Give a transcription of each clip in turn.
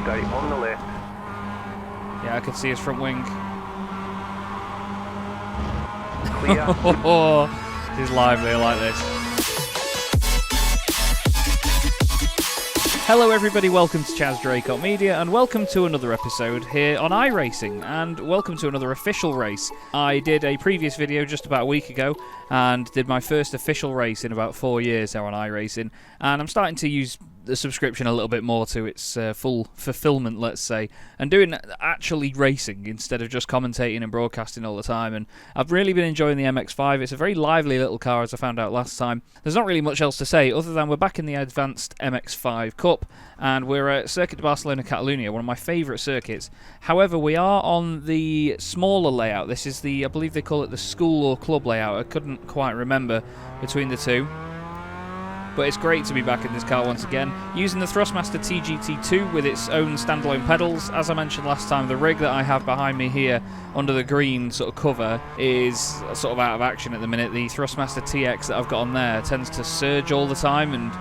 Stay on the left. Yeah, I can see his front wing. Clear. This is lively, I like this. Hello everybody, welcome to Chaz Draycott Media and welcome to another episode here on iRacing and welcome to another official race. I did a previous video just about a week ago and did my first official race in about 4 years now on iRacing, and I'm starting to use the subscription a little bit more to its full fulfillment, let's say, and doing actually racing instead of just commentating and broadcasting all the time. And I've really been enjoying the MX-5. It's a very lively little car, as I found out last time. There's not really much else to say other than we're back in the Advanced MX-5 Cup and we're at Circuit de Barcelona-Catalunya, one of my favourite circuits. However, we are on the smaller layout. This is the, I believe they call it the school or club layout. I couldn't quite remember between the two. But it's great to be back in this car once again, using the Thrustmaster TGT2 with its own standalone pedals. As I mentioned last time, the rig that I have behind me here under the green sort of cover is sort of out of action at the minute. The Thrustmaster TX that I've got on there tends to surge all the time and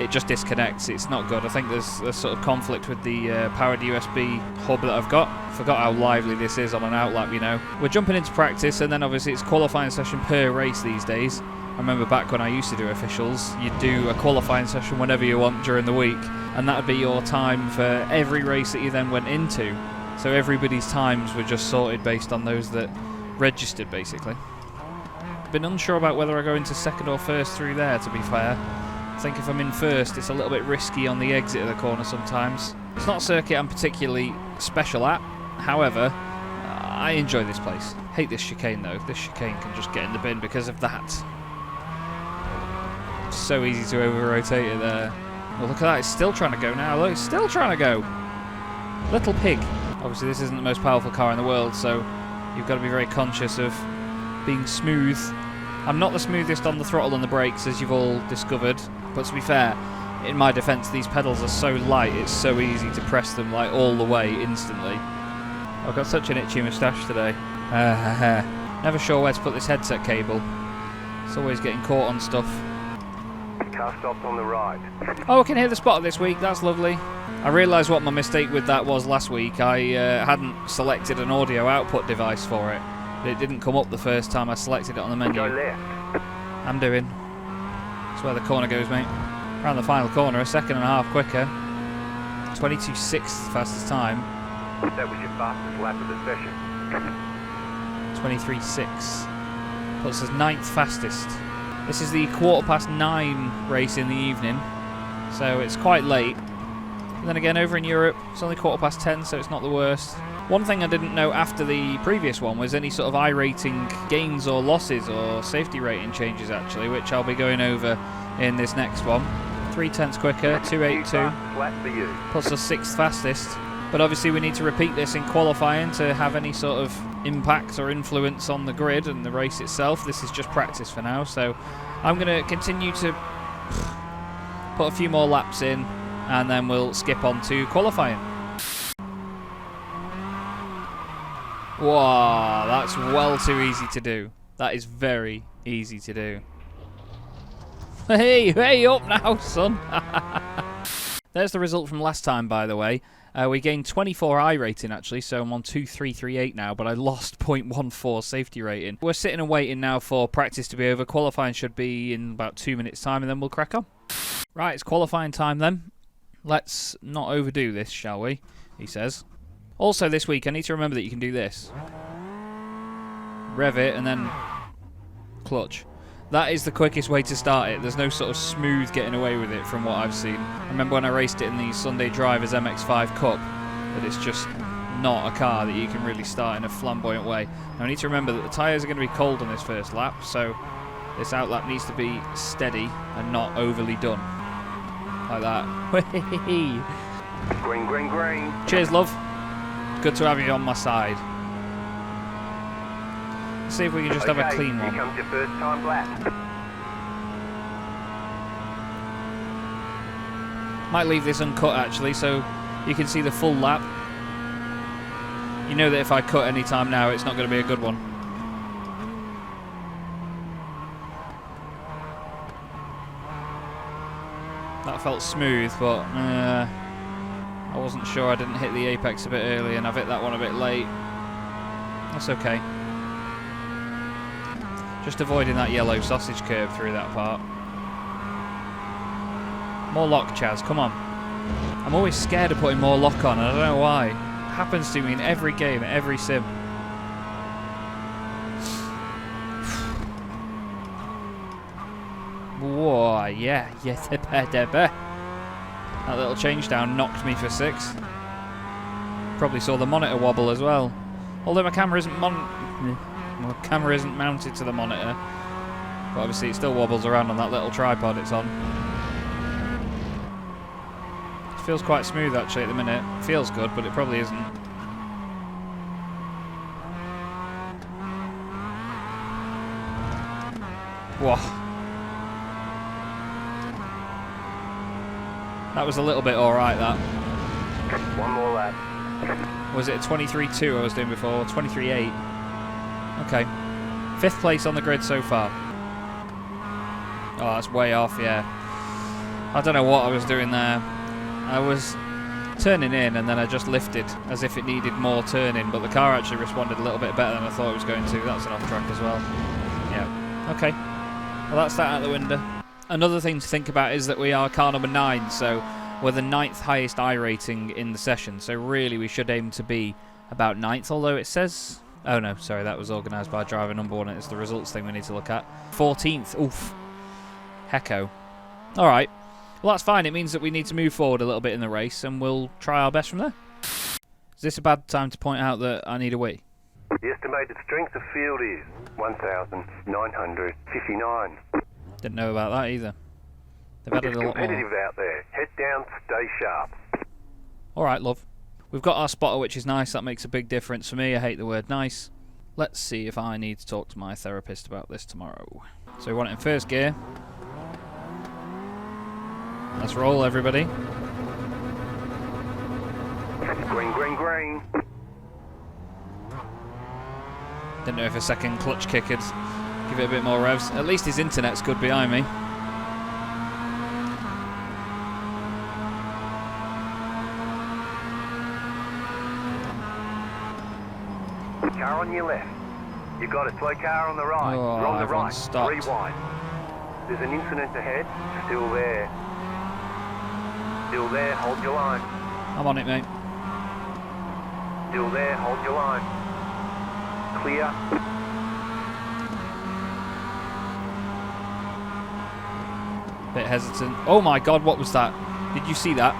it just disconnects. It's not good. I think there's a sort of conflict with the powered USB hub that I've got. Forgot how lively this is on an outlap, you know. We're jumping into practice and then obviously it's qualifying session per race these days. I remember back when I used to do officials, you'd do a qualifying session whenever you want during the week, and that would be your time for every race that you then went into. So everybody's times were just sorted based on those that registered, basically. Been unsure about whether I go into second or first through there, to be fair. I think if I'm in first, it's a little bit risky on the exit of the corner sometimes. It's not a circuit I'm particularly special at, however, I enjoy this place. Hate this chicane though. This chicane can just get in the bin because of that. So easy to over-rotate it there. Well, look at that, it's still trying to go now. Look, it's still trying to go. Little pig. Obviously, this isn't the most powerful car in the world, so you've got to be very conscious of being smooth. I'm not the smoothest on the throttle and the brakes, as you've all discovered, but to be fair, in my defence, these pedals are so light, it's so easy to press them like all the way instantly. I've got such an itchy moustache today. Never sure where to put this headset cable. It's always getting caught on stuff. Car stopped on the right. Oh, I can hear the spotter this week. That's lovely. I realised what my mistake with that was last week. I hadn't selected an audio output device for it. It didn't come up the first time I selected it on the menu. Go left. I'm doing. That's where the corner goes, mate. Around the final corner, a second and a half quicker. 22.6 fastest time. That was your fastest lap of the session. 23.6. Puts us 9th fastest. This is the 9:15 race in the evening, so it's quite late. And then again, over in Europe, it's only 10:15, so it's not the worst. One thing I didn't know after the previous one was any sort of iRating gains or losses or safety rating changes, actually, which I'll be going over in this next one. 0.3 quicker, 2.82, plus the 6th fastest. But obviously we need to repeat this in qualifying to have any sort of impact or influence on the grid and the race itself. This is just practice for now, so I'm going to continue to put a few more laps in and then we'll skip on to qualifying. Wow, that's well too easy to do. That is very easy to do. Hey, up now, son. There's the result from last time, by the way. We gained 24 I rating, actually, so I'm on 2.338 now, but I lost 0.14 safety rating. We're sitting and waiting now for practice to be over. Qualifying should be in about 2 minutes' time, and then we'll crack on. Right, it's qualifying time then. Let's not overdo this, shall we? He says. Also, this week, I need to remember that you can do this. Rev it, and then clutch. That is the quickest way to start it. There's no sort of smooth getting away with it from what I've seen. I remember when I raced it in the Sunday Drivers MX-5 Cup, that it's just not a car that you can really start in a flamboyant way. Now I need to remember that the tyres are going to be cold on this first lap, so this outlap needs to be steady and not overly done. Like that. Green, green, green. Cheers, love. Good to have you on my side. See if we can just have a clean one. Here comes your first time lap. Might leave this uncut actually, so you can see the full lap. You know that if I cut any time now, it's not going to be a good one. That felt smooth, but I wasn't sure. I didn't hit the apex a bit early and I've hit that one a bit late. That's okay. Just avoiding that yellow sausage curve through that part. More lock, Chaz, come on. I'm always scared of putting more lock on, and I don't know why. It happens to me in every game, every sim. Whoa, yeah, yes, that little change down knocked me for 6. Probably saw the monitor wobble as well. Although my camera isn't mounted to the monitor, but obviously it still wobbles around on that little tripod it's on. It feels quite smooth actually at the minute. It feels good, but it probably isn't. Whoa. That was a little bit alright, that. One more lap. Was it a 23.2 I was doing before? 23.8? Okay. 5th place on the grid so far. Oh, that's way off, yeah. I don't know what I was doing there. I was turning in and then I just lifted as if it needed more turning, but the car actually responded a little bit better than I thought it was going to. That's an off track as well. Yeah. Okay. Well, that's that out the window. Another thing to think about is that we are car number 9, so we're the 9th highest iRating in the session, so really we should aim to be about 9th, although it says... Oh no, sorry, that was organised by driver number 1, it's the results thing we need to look at. 14th, oof. Hecko. Alright, well that's fine, it means that we need to move forward a little bit in the race, and we'll try our best from there. Is this a bad time to point out that I need a wee? The estimated strength of field is 1,959. Didn't know about that either. They've added It's a lot competitive more. out there. Head down, stay sharp. Alright, love. We've got our spotter, which is nice. That makes a big difference for me. I hate the word nice. Let's see if I need to talk to my therapist about this tomorrow. So we want it in first gear. Let's roll, everybody. Green, green, green. Didn't know if a second clutch kick would give it a bit more revs. At least his internet's good behind me. Car on your left. You've got a slow car on the right. Oh, You're on the everyone right. stopped. Rewind. There's an incident ahead. Still there. Still there. Hold your line. I'm on it, mate. Still there. Hold your line. Clear. Bit hesitant. Oh my god, what was that? Did you see that?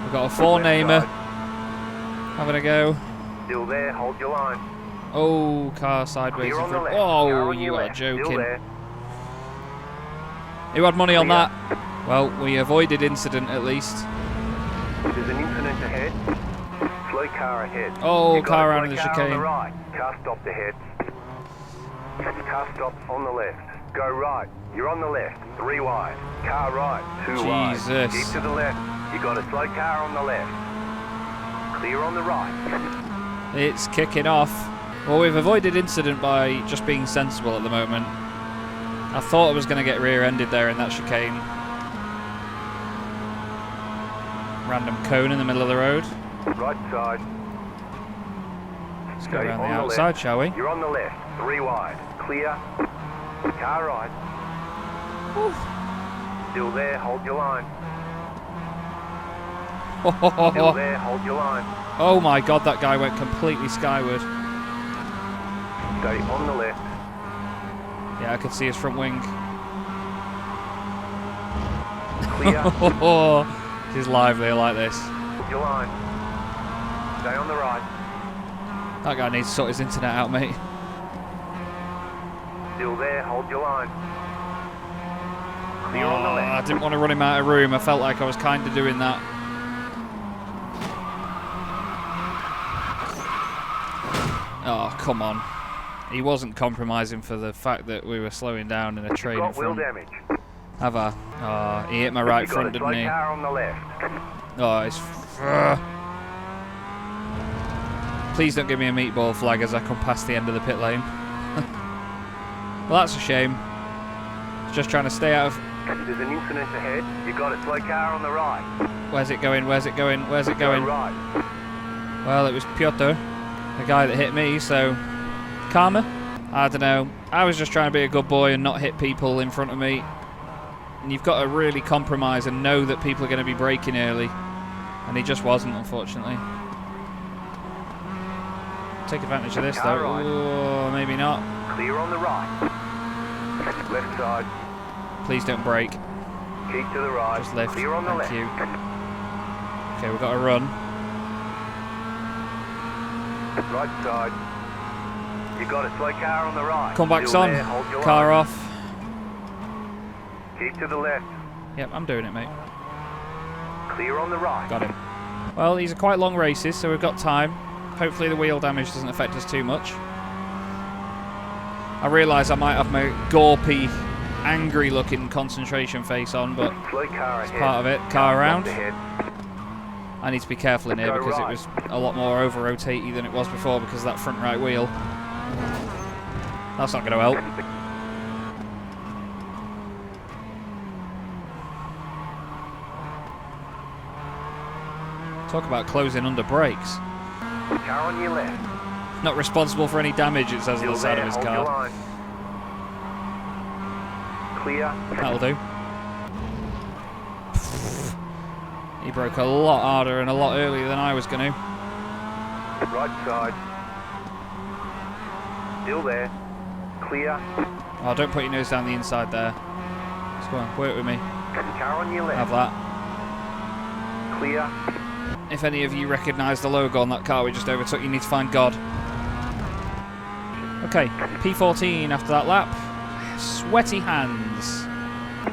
We've got a four-namer. Having a go. Still there. Hold your line. Oh, car sideways in Clear on the front. left. Car Oh, on you your are left. Still joking. there. Who had money on Clear. that? Well, we avoided incident at least. There's an incident ahead. Slow car ahead. Oh, You've got car a around slow the car chicane. on the right. Car stopped ahead. Car stopped on the left. Go right. You're on the left. 3 wide. Car right. 2 wide. Jesus. Keep to the left. You got a slow car on the left. Clear on the right. It's kicking off. Well, we've avoided incident by just being sensible at the moment. I thought I was going to get rear-ended there in that chicane. Random cone in the middle of the road. Right side. Let's go Stay around the on outside, left. shall we? You're on the left. 3 wide. Clear. Car right. Still there. Hold your line. Still there. Hold your line. Oh my god, that guy went completely skyward. Stay on the left. Yeah, I could see his front wing. Clear. He's lively, I like this. Hold your line. Stay on the right. That guy needs to sort his internet out, mate. Still there. Hold your line. Clear on the I left. didn't want to run him out of room. I felt like I was kind of doing that. Oh, come on. He wasn't compromising for the fact that we were slowing down in a train in Got wheel front. damage. Have I? Oh, he hit my right You got front, a didn't slow he? car on the left. Oh, it's... Please don't give me a meatball flag as I come past the end of the pit lane. Well, that's a shame. Just trying to stay out of... There's an incident ahead. You got a slow car on the right. Where's it going? Where's it going? Where's it going? Go right. Well, it was Piotr, the guy that hit me, so... Karma? I don't know. I was just trying to be a good boy and not hit people in front of me. And you've got to really compromise and know that people are going to be braking early. And he just wasn't, unfortunately. Take advantage of this, though. Right. Oh, maybe not. Clear on the right. Left side. Please don't brake. Keep to the right. Just lift. Clear on the Thank left. you. Okay, we've got to run. Right side. You got a slow car on the right. Come back, Still son. there, hold your Car line. off. Keep to the left. Yep, I'm doing it, mate. Clear on the right. Got him. Well, these are quite long races, so we've got time. Hopefully the wheel damage doesn't affect us too much. I realise I might have my gorpy, angry-looking concentration face on, but Slow car it's ahead. part of it. Car around. Ahead. I need to be careful in here Go because right. it was a lot more over-rotatey than it was before because of that front right wheel. That's not going to help. Talk about closing under brakes. Car on your left. Not responsible for any damage, it says on the Still side of there, his hold your car. line. Clear. That'll do. He broke a lot harder and a lot earlier than I was going to. Right side. Still there. Clear. Oh, don't put your nose down the inside there. Just go on, work with me. Car on your left. Have that. Clear. If any of you recognise the logo on that car we just overtook, you need to find God. Okay, P14 after that lap. Sweaty hands.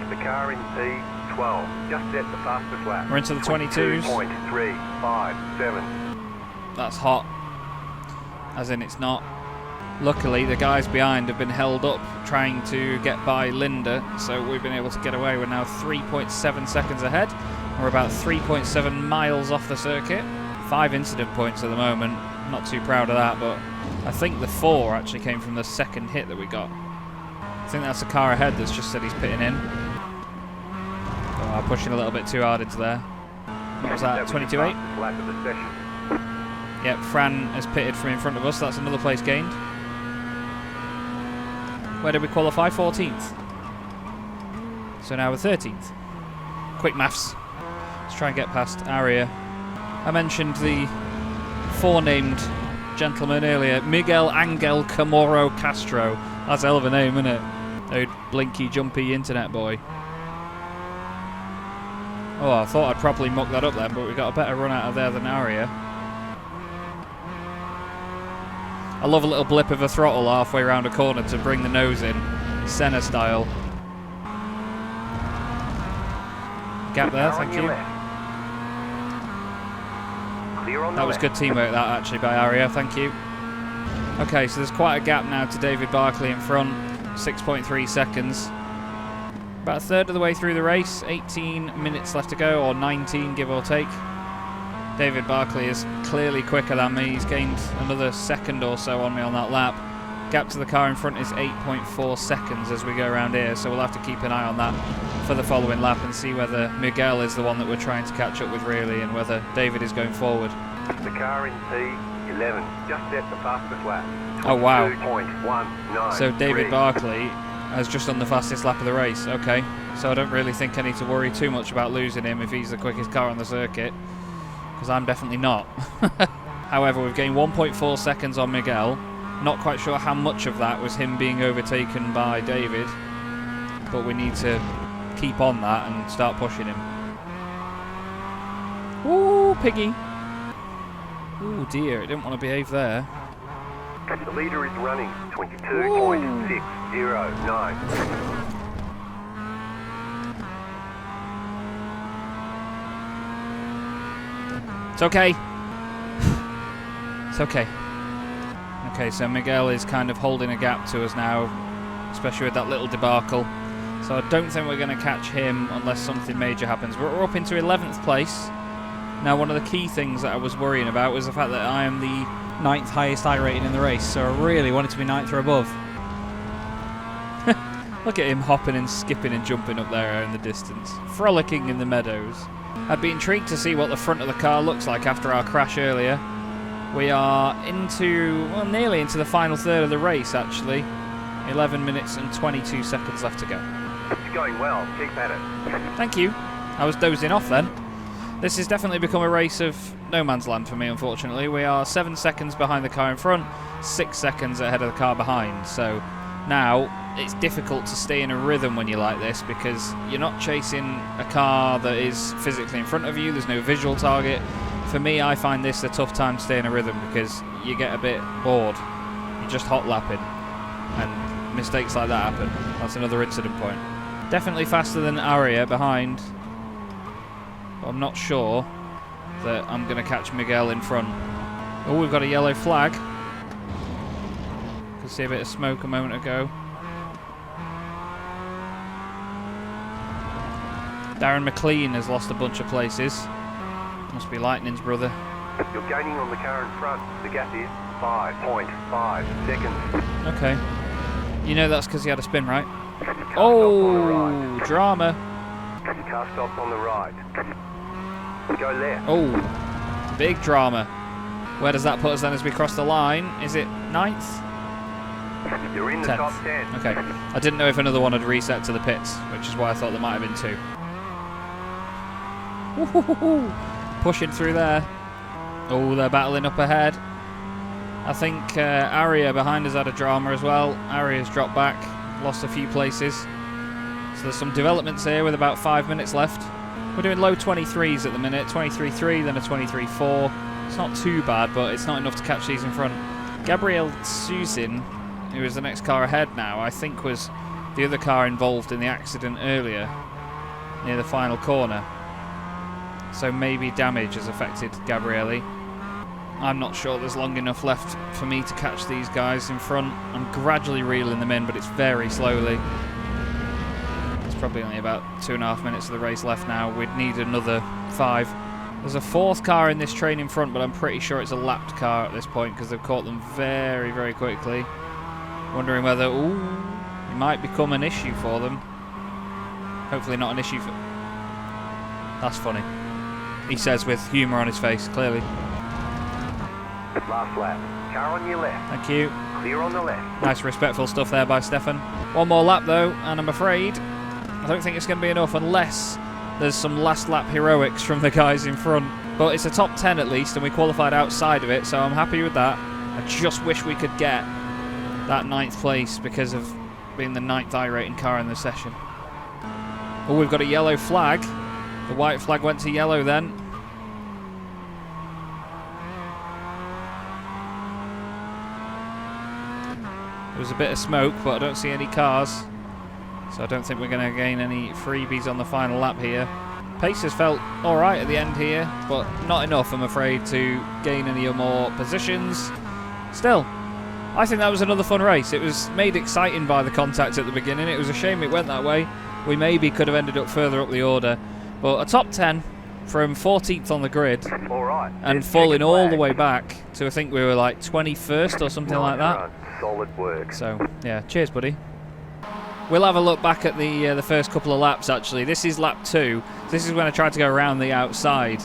The car in P12. Just set the fastest lap. We're into the 22s. 22.357. That's hot. As in, it's not. Luckily, the guys behind have been held up trying to get by Linda, so we've been able to get away. We're now 3.7 seconds ahead. We're about 3.7 miles off the circuit. 5 incident points at the moment. Not too proud of that, but I think the 4 actually came from the second hit that we got. I think that's the car ahead that's just said he's pitting in. Oh, pushing a little bit too hard into there. What was that, 22.8? Lap of the session. Yep, Fran has pitted from in front of us. That's another place gained. Where did we qualify? 14th. So now we're 13th. Quick maths. Let's try and get past Aria. I mentioned the forenamed gentleman earlier, Miguel Angel Camoro Castro. That's a hell of a name, isn't it? Old blinky, jumpy internet boy. Oh, I thought I'd properly muck that up then, but we got a better run out of there than Aria. I love a little blip of a throttle halfway around a corner to bring the nose in, Senna style. Gap there, thank you. That was good teamwork, that actually, by Aria, thank you. Okay, so there's quite a gap now to David Barclay in front, 6.3 seconds. About a third of the way through the race, 18 minutes left to go, or 19 give or take. David Barclay is clearly quicker than me. He's gained another second or so on me on that lap. Gap to the car in front is 8.4 seconds as we go around here, so we'll have to keep an eye on that for the following lap and see whether Miguel is the one that we're trying to catch up with really, and whether David is going forward. The car in P11 just set the fastest lap. Oh wow. 22.193. So David Barclay has just done the fastest lap of the race. Okay, so I don't really think I need to worry too much about losing him if he's the quickest car on the circuit, because I'm definitely not. However, we've gained 1.4 seconds on Miguel. Not quite sure how much of that was him being overtaken by David, but we need to keep on that and start pushing him. Ooh, piggy. Ooh dear, it didn't want to behave there. The leader is running 22.609. It's okay. It's okay. Okay, so Miguel is kind of holding a gap to us now, especially with that little debacle. So I don't think we're going to catch him unless something major happens. We're up into 11th place. Now, one of the key things that I was worrying about was the fact that I am the 9th highest I rating in the race, so I really wanted to be 9th or above. Look at him hopping and skipping and jumping up there in the distance, frolicking in the meadows. I'd be intrigued to see what the front of the car looks like after our crash earlier. We are nearly into the final third of the race, actually. 11 minutes and 22 seconds left to go. It's going well. Keep at it. Thank you. I was dozing off then. This has definitely become a race of no man's land for me, unfortunately. We are 7 seconds behind the car in front, 6 seconds ahead of the car behind. So now it's difficult to stay in a rhythm when you're like this, because you're not chasing a car that is physically in front of you. There's no visual target. For me, I find this a tough time to stay in a rhythm because you get a bit bored. You're just hot lapping, and mistakes like that happen. That's another incident point. Definitely faster than Aria behind, but I'm not sure that I'm going to catch Miguel in front. Oh, we've got a yellow flag. Could see a bit of smoke a moment ago. Darren McLean has lost a bunch of places. Must be Lightning's brother. You're gaining on the car in front. The gap is 5.5 seconds. Okay. You know that's because he had a spin, right? Oh, drama. Car stops on the right. Go left. Oh, big drama. Where does that put us then as we cross the line? Is it 9th? You're in the 10th. top 10. Okay. I didn't know if another one had reset to the pits, which is why I thought there might have been 2. Woo-hoo-hoo-hoo. Pushing through there. Oh, they're battling up ahead. I think Aria behind us had a drama as well. Aria's dropped back, lost a few places. So there's some developments here with about 5 minutes left. We're doing low 23s at the minute. 23.3, then a 23.4. It's not too bad, but it's not enough to catch these in front. Gabriel Suzin, who is the next car ahead now, I think was the other car involved in the accident earlier near the final corner. So maybe damage has affected Gabrielli. I'm not sure there's long enough left for me to catch these guys in front. I'm gradually reeling them in, but it's very slowly. There's probably only about 2.5 minutes of the race left now. We'd need another 5. There's a 4th car in this train in front, but I'm pretty sure it's a lapped car at this point because they've caught them very, very quickly. Wondering whether, it might become an issue for them. Hopefully not an issue for... That's funny. He says with humour on his face, clearly. Last lap. Car on your left. Thank you. Clear on the left. Nice respectful stuff there by Stefan. One more lap though, and I'm afraid I don't think it's going to be enough unless there's some last lap heroics from the guys in front. But it's a top 10 at least, and we qualified outside of it, so I'm happy with that. I just wish we could get that 9th place because of being the 9th iRacing car in the session. Oh, we've got a yellow flag. The white flag went to yellow then. There was a bit of smoke, but I don't see any cars. So I don't think we're going to gain any freebies on the final lap here. Pace has felt alright at the end here, but not enough, I'm afraid, to gain any more positions. Still, I think that was another fun race. It was made exciting by the contact at the beginning. It was a shame it went that way. We maybe could have ended up further up the order. But a top 10 from 14th on the grid, and falling all the way back to, I think we were like 21st or something like that. Solid work. So, yeah, cheers, buddy. We'll have a look back at the first couple of laps, actually. This is lap 2. This is when I tried to go around the outside.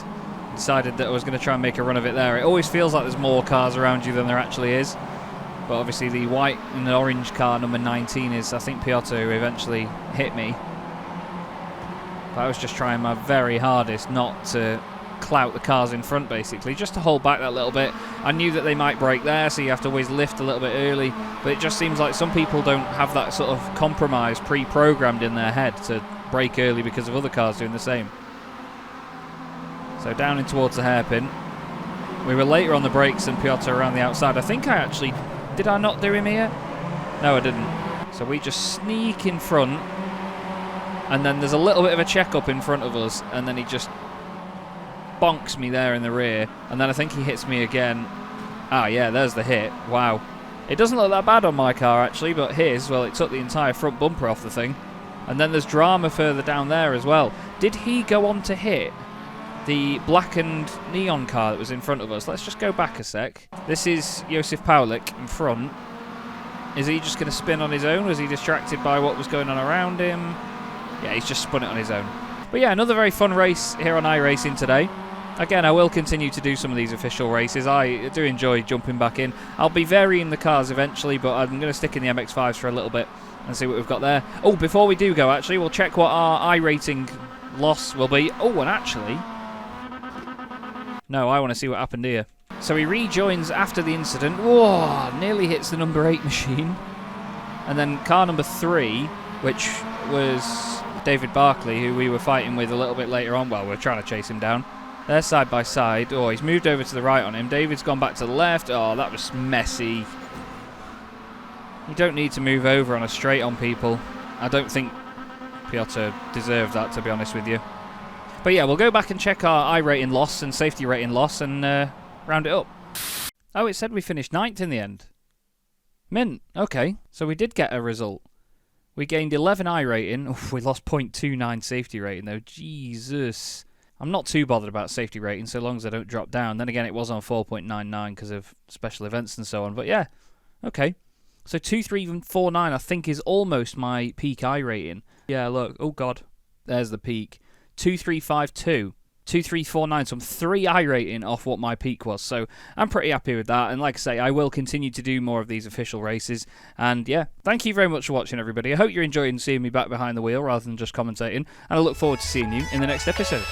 Decided that I was going to try and make a run of it there. It always feels like there's more cars around you than there actually is. But obviously the white and the orange car, number 19, is, I think, Piotr, who eventually hit me. But I was just trying my very hardest not to clout the cars in front, basically, just to hold back that little bit. I knew that they might brake there, so you have to always lift a little bit early, but it just seems like some people don't have that sort of compromise pre-programmed in their head to brake early because of other cars doing the same. So down in towards the hairpin. We were later on the brakes than Piotr around the outside. I think I actually... Did I not do him here? No, I didn't. So we just sneak in front, and then there's a little bit of a check-up in front of us, and then he just bonks me there in the rear, and then I think he hits me again. Ah, yeah, there's the hit. Wow. It doesn't look that bad on my car, actually, but his, well, it took the entire front bumper off the thing. And then there's drama further down there as well. Did he go on to hit the blackened neon car that was in front of us? Let's just go back a sec. This is Josef Paulik in front. Is he just going to spin on his own? Was he distracted by what was going on around him? Yeah, he's just spun it on his own. But yeah, another very fun race here on iRacing today. Again, I will continue to do some of these official races. I do enjoy jumping back in. I'll be varying the cars eventually, but I'm going to stick in the MX-5s for a little bit and see what we've got there. Oh, before we do go, actually, we'll check what our iRating loss will be. Oh, and actually... No, I want to see what happened here. So he rejoins after the incident. Whoa, nearly hits the number 8 machine. And then car number 3, which was David Barkley, who we were fighting with a little bit later on. Well, we're trying to chase him down. They're side by side. Oh, he's moved over to the right on him. David's gone back to the left. Oh, that was messy. You don't need to move over on a straight on people. I don't think Piotr deserved that, to be honest with you. But yeah, we'll go back and check our iRating loss and safety rating loss and round it up. Oh, it said we finished 9th in the end. Mint. Okay, so we did get a result. We gained 11 iRating. Oof, we lost 0.29 safety rating though. Jesus. I'm not too bothered about safety rating so long as I don't drop down. Then again, it was on 4.99 because of special events and so on. But yeah, okay. So 2349 I think is almost my peak iRating. Yeah, look. Oh god. There's the peak. 2352. 2349, so I'm 3 iRating off what my peak was, so I'm pretty happy with that. And like I say, I will continue to do more of these official races. And yeah, thank you very much for watching, everybody. I hope you're enjoying seeing me back behind the wheel rather than just commentating, and I look forward to seeing you in the next episode.